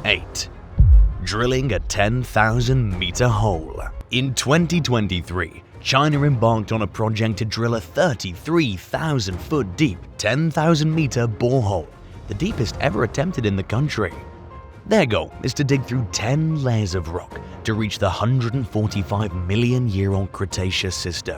8. Drilling a 10,000-meter hole. In 2023, China embarked on a project to drill a 33,000-foot deep, 10,000-meter borehole, the deepest ever attempted in the country. Their goal is to dig through 10 layers of rock to reach the 145-million-year-old Cretaceous system.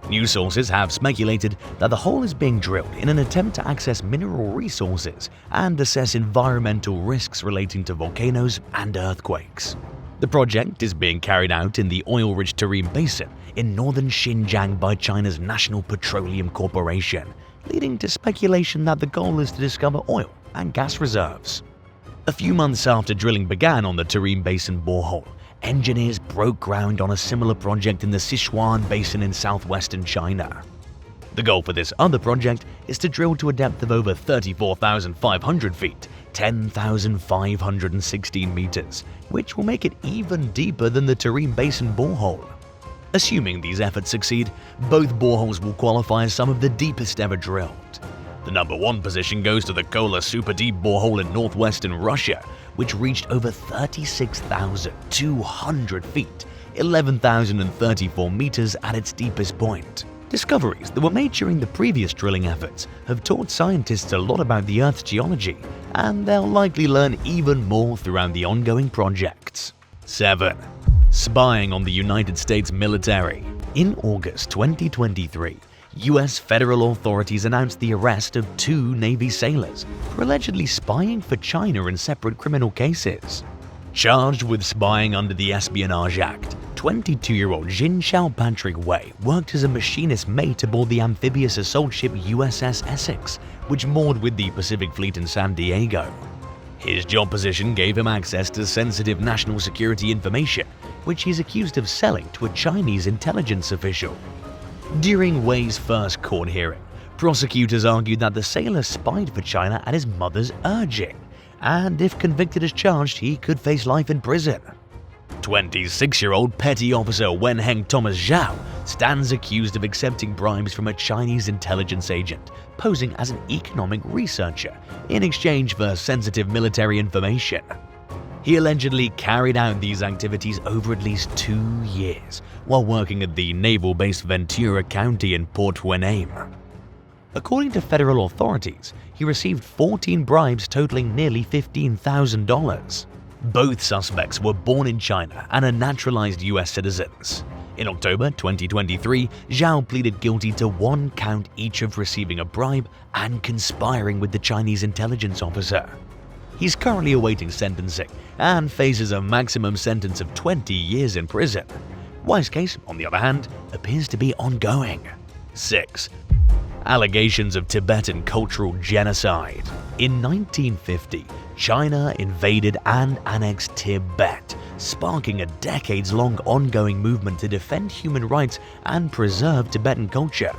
News sources have speculated that the hole is being drilled in an attempt to access mineral resources and assess environmental risks relating to volcanoes and earthquakes. The project is being carried out in the oil-rich Tarim Basin in northern Xinjiang by China's National Petroleum Corporation, leading to speculation that the goal is to discover oil and gas reserves. A few months after drilling began on the Tarim Basin borehole, engineers broke ground on a similar project in the Sichuan Basin in southwestern China. The goal for this other project is to drill to a depth of over 34,500 feet, 10,516 meters, which will make it even deeper than the Tarim Basin borehole. Assuming these efforts succeed, both boreholes will qualify as some of the deepest ever drilled. The number 1 position goes to the Kola Super Deep borehole in northwestern Russia, which reached over 36,200 feet, 11,034 meters at its deepest point. Discoveries that were made during the previous drilling efforts have taught scientists a lot about the Earth's geology, and they'll likely learn even more throughout the ongoing projects. 7. Spying on the United States military. In August 2023, U.S. federal authorities announced the arrest of 2 Navy sailors for allegedly spying for China in separate criminal cases. Charged with spying under the Espionage Act, 22-year-old Jin Xiaopatrick Wei worked as a machinist mate aboard the amphibious assault ship USS Essex, which moored with the Pacific Fleet in San Diego. His job position gave him access to sensitive national security information, which he's accused of selling to a Chinese intelligence official. During Wei's first court hearing, prosecutors argued that the sailor spied for China at his mother's urging, and if convicted as charged, he could face life in prison. 26-year-old Petty Officer Wenheng Thomas Zhao stands accused of accepting bribes from a Chinese intelligence agent, posing as an economic researcher in exchange for sensitive military information. He allegedly carried out these activities over at least 2 years while working at the naval base Ventura County in Port Hueneme. According to federal authorities, he received 14 bribes totaling nearly $15,000. Both suspects were born in China and are naturalized U.S. citizens. In October 2023, Zhao pleaded guilty to 1 count each of receiving a bribe and conspiring with the Chinese intelligence officer. He's currently awaiting sentencing and faces a maximum sentence of 20 years in prison. Wei's case, on the other hand, appears to be ongoing. 6. Allegations of Tibetan cultural genocide. In 1950, China invaded and annexed Tibet, sparking a decades-long ongoing movement to defend human rights and preserve Tibetan culture.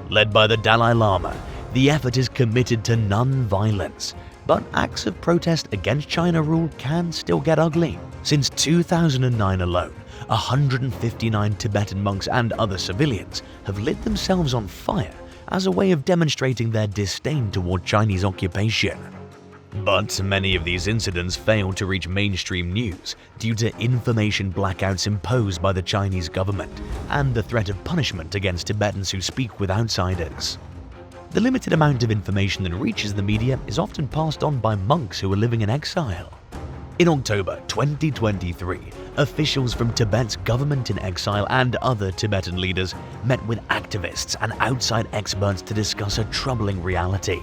Led by the Dalai Lama, the effort is committed to non-violence, but acts of protest against China rule can still get ugly. Since 2009 alone, 159 Tibetan monks and other civilians have lit themselves on fire as a way of demonstrating their disdain toward Chinese occupation. But many of these incidents fail to reach mainstream news due to information blackouts imposed by the Chinese government and the threat of punishment against Tibetans who speak with outsiders. The limited amount of information that reaches the media is often passed on by monks who are living in exile. In October 2023, officials from Tibet's government in exile and other Tibetan leaders met with activists and outside experts to discuss a troubling reality.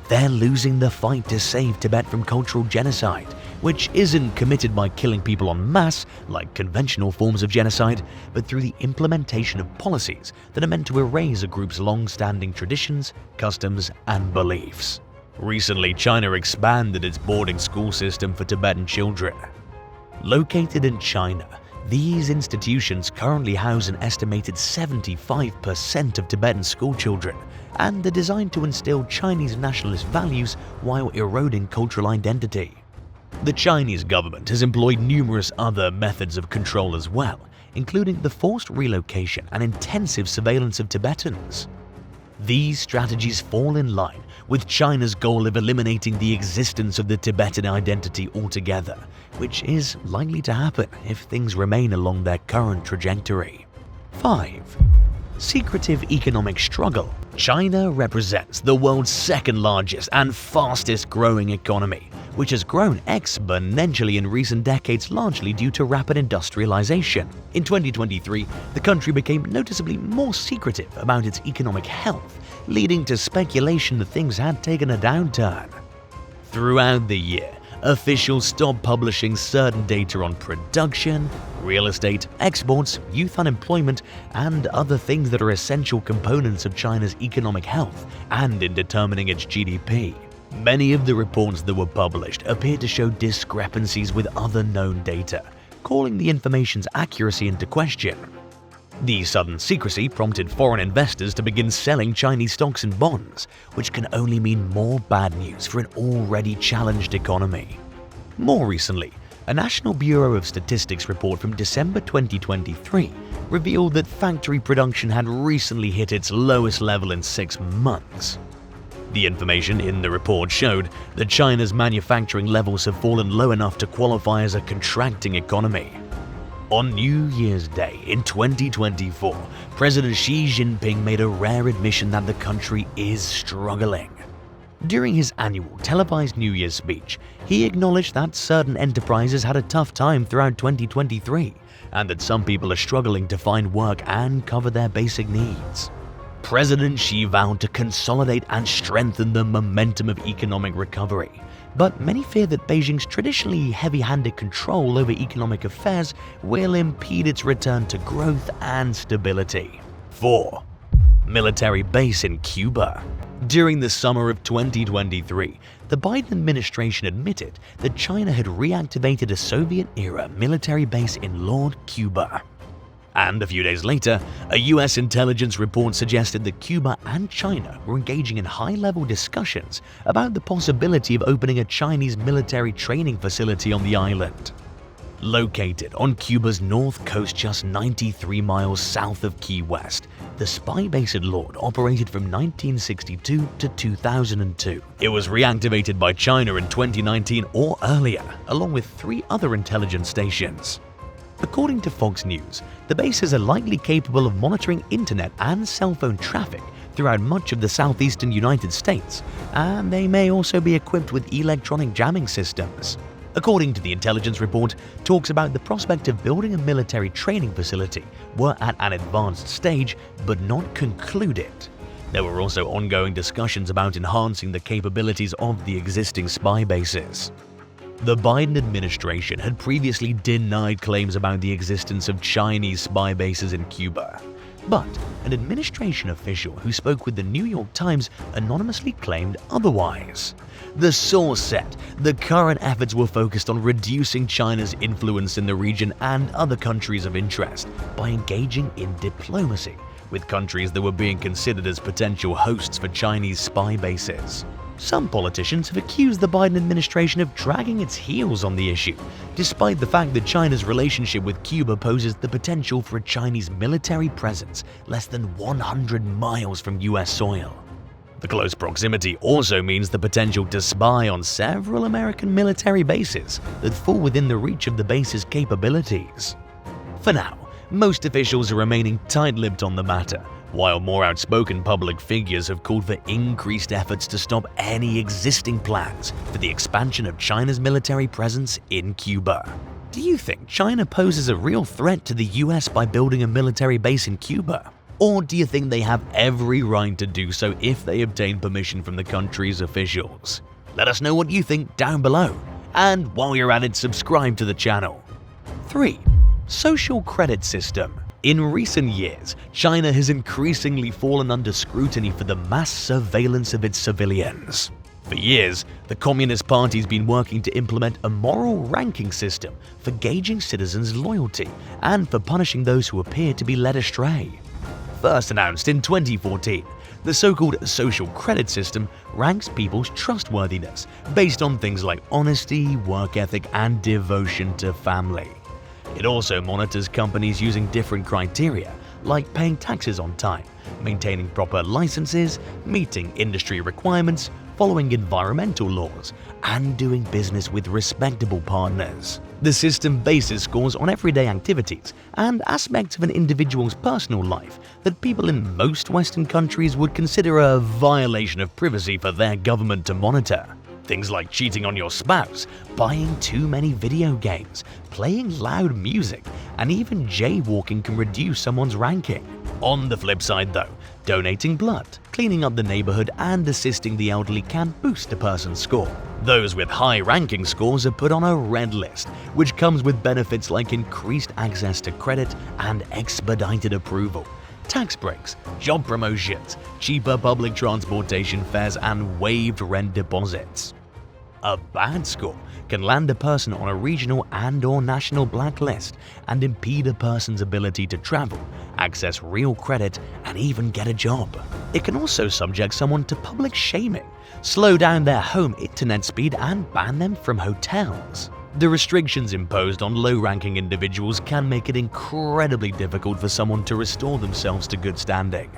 They're losing the fight to save Tibet from cultural genocide, which isn't committed by killing people en masse like conventional forms of genocide, but through the implementation of policies that are meant to erase a group's long-standing traditions, customs, and beliefs. Recently, China expanded its boarding school system for Tibetan children. Located in China, these institutions currently house an estimated 75% of Tibetan schoolchildren and are designed to instill Chinese nationalist values while eroding cultural identity. The Chinese government has employed numerous other methods of control as well, including the forced relocation and intensive surveillance of Tibetans. These strategies fall in line with China's goal of eliminating the existence of the Tibetan identity altogether, which is likely to happen if things remain along their current trajectory. 5. Secretive economic struggle. China represents the world's second largest and fastest growing economy, which has grown exponentially in recent decades largely due to rapid industrialization. In 2023, the country became noticeably more secretive about its economic health, leading to speculation that things had taken a downturn. Throughout the year, officials stopped publishing certain data on production, real estate, exports, youth unemployment, and other things that are essential components of China's economic health and in determining its GDP. Many of the reports that were published appeared to show discrepancies with other known data, calling the information's accuracy into question. The sudden secrecy prompted foreign investors to begin selling Chinese stocks and bonds, which can only mean more bad news for an already challenged economy. More recently, a National Bureau of Statistics report from December 2023 revealed that factory production had recently hit its lowest level in 6 months. The information in the report showed that China's manufacturing levels have fallen low enough to qualify as a contracting economy. On New Year's Day in 2024, President Xi Jinping made a rare admission that the country is struggling. During his annual televised New Year's speech, he acknowledged that certain enterprises had a tough time throughout 2023 and that some people are struggling to find work and cover their basic needs. President Xi vowed to consolidate and strengthen the momentum of economic recovery, but many fear that Beijing's traditionally heavy-handed control over economic affairs will impede its return to growth and stability. 4. Military base in Cuba. During the summer of 2023, the Biden administration admitted that China had reactivated a Soviet-era military base in Lord, Cuba. And a few days later, a US intelligence report suggested that Cuba and China were engaging in high-level discussions about the possibility of opening a Chinese military training facility on the island. Located on Cuba's north coast just 93 miles south of Key West, the spy base at Lord operated from 1962 to 2002. It was reactivated by China in 2019 or earlier, along with 3 other intelligence stations. According to Fox News, the bases are likely capable of monitoring internet and cell phone traffic throughout much of the southeastern United States, and they may also be equipped with electronic jamming systems. According to the intelligence report, talks about the prospect of building a military training facility were at an advanced stage but not concluded. There were also ongoing discussions about enhancing the capabilities of the existing spy bases. The Biden administration had previously denied claims about the existence of Chinese spy bases in Cuba. But an administration official who spoke with the New York Times anonymously claimed otherwise. The source said the current efforts were focused on reducing China's influence in the region and other countries of interest by engaging in diplomacy with countries that were being considered as potential hosts for Chinese spy bases. Some politicians have accused the Biden administration of dragging its heels on the issue, despite the fact that China's relationship with Cuba poses the potential for a Chinese military presence less than 100 miles from US soil. The close proximity also means the potential to spy on several American military bases that fall within the reach of the base's capabilities. For now, most officials are remaining tight-lipped on the matter, while more outspoken public figures have called for increased efforts to stop any existing plans for the expansion of China's military presence in Cuba. Do you think China poses a real threat to the US by building a military base in Cuba? Or do you think they have every right to do so if they obtain permission from the country's officials? Let us know what you think down below. And while you're at it, subscribe to the channel. 3. Social credit system. In recent years, China has increasingly fallen under scrutiny for the mass surveillance of its civilians. For years, the Communist Party's been working to implement a moral ranking system for gauging citizens' loyalty and for punishing those who appear to be led astray. First announced in 2014, the so-called social credit system ranks people's trustworthiness based on things like honesty, work ethic, and devotion to family. It also monitors companies using different criteria, like paying taxes on time, maintaining proper licenses, meeting industry requirements, following environmental laws, and doing business with respectable partners. The system bases scores on everyday activities and aspects of an individual's personal life that people in most Western countries would consider a violation of privacy for their government to monitor. Things like cheating on your spouse, buying too many video games, playing loud music, and even jaywalking can reduce someone's ranking. On the flip side though, donating blood, cleaning up the neighborhood, and assisting the elderly can boost a person's score. Those with high ranking scores are put on a red list, which comes with benefits like increased access to credit and expedited approval, tax breaks, job promotions, cheaper public transportation fares, and waived rent deposits. A bad score can land a person on a regional and/or national blacklist and impede a person's ability to travel, access real credit, and even get a job. It can also subject someone to public shaming, slow down their home internet speed, and ban them from hotels. The restrictions imposed on low-ranking individuals can make it incredibly difficult for someone to restore themselves to good standing.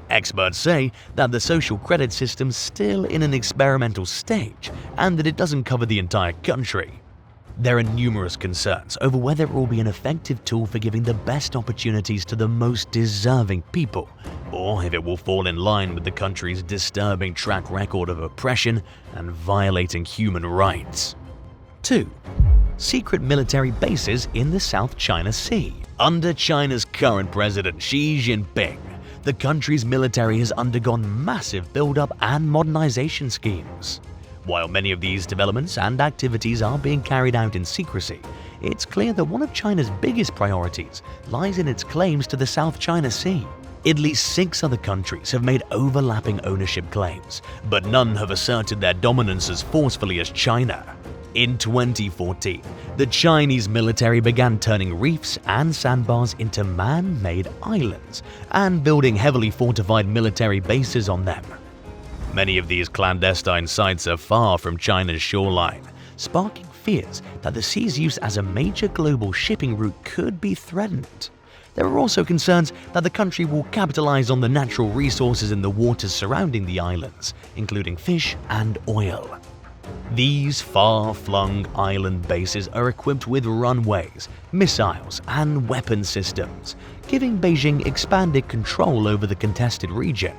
Experts say that the social credit system's still in an experimental stage and that it doesn't cover the entire country. There are numerous concerns over whether it will be an effective tool for giving the best opportunities to the most deserving people, or if it will fall in line with the country's disturbing track record of oppression and violating human rights. 2. Secret military bases in the South China Sea. Under China's current president Xi Jinping, the country's military has undergone massive build-up and modernization schemes. While many of these developments and activities are being carried out in secrecy, it's clear that one of China's biggest priorities lies in its claims to the South China Sea. At least 6 other countries have made overlapping ownership claims, but none have asserted their dominance as forcefully as China. In 2014, the Chinese military began turning reefs and sandbars into man-made islands and building heavily fortified military bases on them. Many of these clandestine sites are far from China's shoreline, sparking fears that the sea's use as a major global shipping route could be threatened. There are also concerns that the country will capitalize on the natural resources in the waters surrounding the islands, including fish and oil. These far-flung island bases are equipped with runways, missiles, and weapon systems, giving Beijing expanded control over the contested region.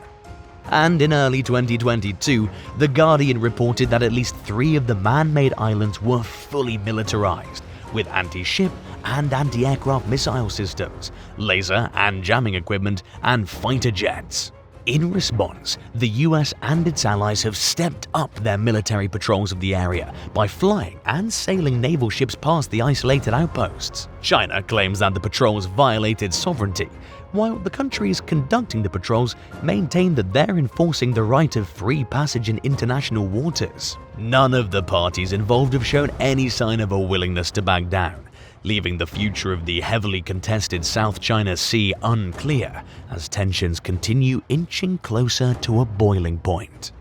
And in early 2022, The Guardian reported that at least 3 of the man-made islands were fully militarized, with anti-ship and anti-aircraft missile systems, laser and jamming equipment, and fighter jets. In response, the US and its allies have stepped up their military patrols of the area by flying and sailing naval ships past the isolated outposts. China claims that the patrols violated sovereignty, while the countries conducting the patrols maintain that they're enforcing the right of free passage in international waters. None of the parties involved have shown any sign of a willingness to back down, leaving the future of the heavily contested South China Sea unclear as tensions continue inching closer to a boiling point.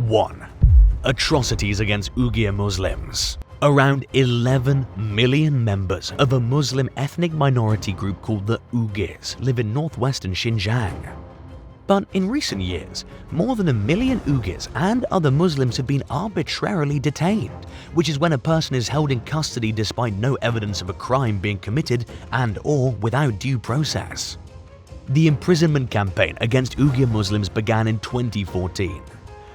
1. Atrocities against Uyghur Muslims. Around 11 million members of a Muslim ethnic minority group called the Uyghurs live in northwestern Xinjiang. But in recent years, more than 1 million Uyghurs and other Muslims have been arbitrarily detained, which is when a person is held in custody despite no evidence of a crime being committed and/or without due process. The imprisonment campaign against Uyghur Muslims began in 2014.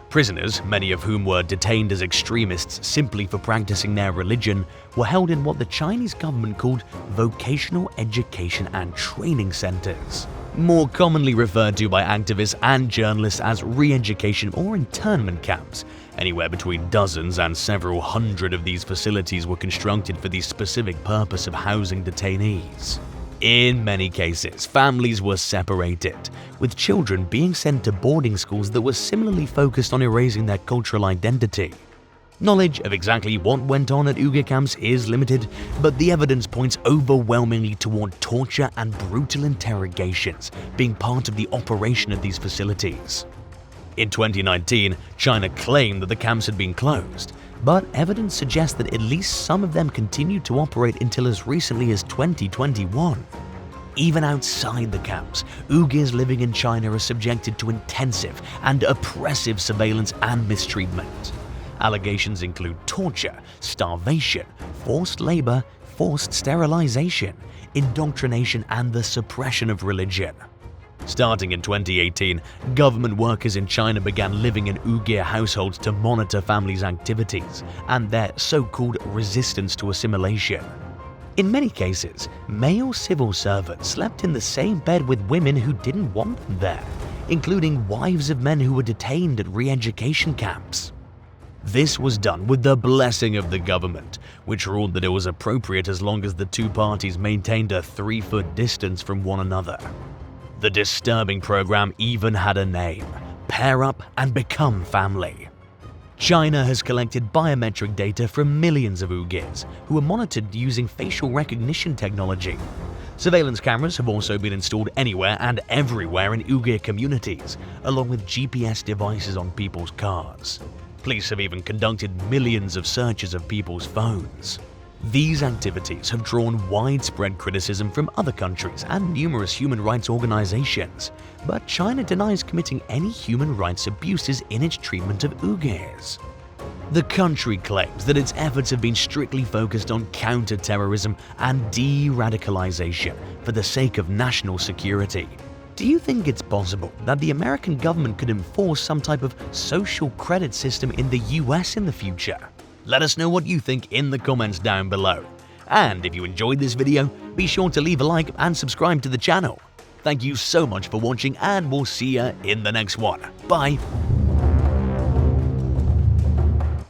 Prisoners, many of whom were detained as extremists simply for practicing their religion, were held in what the Chinese government called vocational education and training centers, more commonly referred to by activists and journalists as re-education or internment camps. Anywhere between dozens and several hundred of these facilities were constructed for the specific purpose of housing detainees. In many cases, families were separated, with children being sent to boarding schools that were similarly focused on erasing their cultural identity. Knowledge of exactly what went on at Uyghur camps is limited, but the evidence points overwhelmingly toward torture and brutal interrogations being part of the operation of these facilities. In 2019, China claimed that the camps had been closed, but evidence suggests that at least some of them continued to operate until as recently as 2021. Even outside the camps, Uyghurs living in China are subjected to intensive and oppressive surveillance and mistreatment. Allegations include torture, starvation, forced labor, forced sterilization, indoctrination, and the suppression of religion. Starting in 2018, government workers in China began living in Uyghur households to monitor families' activities and their so-called resistance to assimilation. In many cases, male civil servants slept in the same bed with women who didn't want them there, including wives of men who were detained at re-education camps. This was done with the blessing of the government, which ruled that it was appropriate as long as the two parties maintained a 3-foot distance from one another. The disturbing program even had a name: Pair Up and Become Family. China has collected biometric data from millions of Uyghurs who were monitored using facial recognition technology. Surveillance cameras have also been installed anywhere and everywhere in Uyghur communities, along with GPS devices on people's cars. Police have even conducted millions of searches of people's phones. These activities have drawn widespread criticism from other countries and numerous human rights organizations, but China denies committing any human rights abuses in its treatment of Uyghurs. The country claims that its efforts have been strictly focused on counter-terrorism and de-radicalization for the sake of national security. Do you think it's possible that the American government could enforce some type of social credit system in the US in the future? Let us know what you think in the comments down below. And if you enjoyed this video, be sure to leave a like and subscribe to the channel. Thank you so much for watching, and we'll see you in the next one. Bye!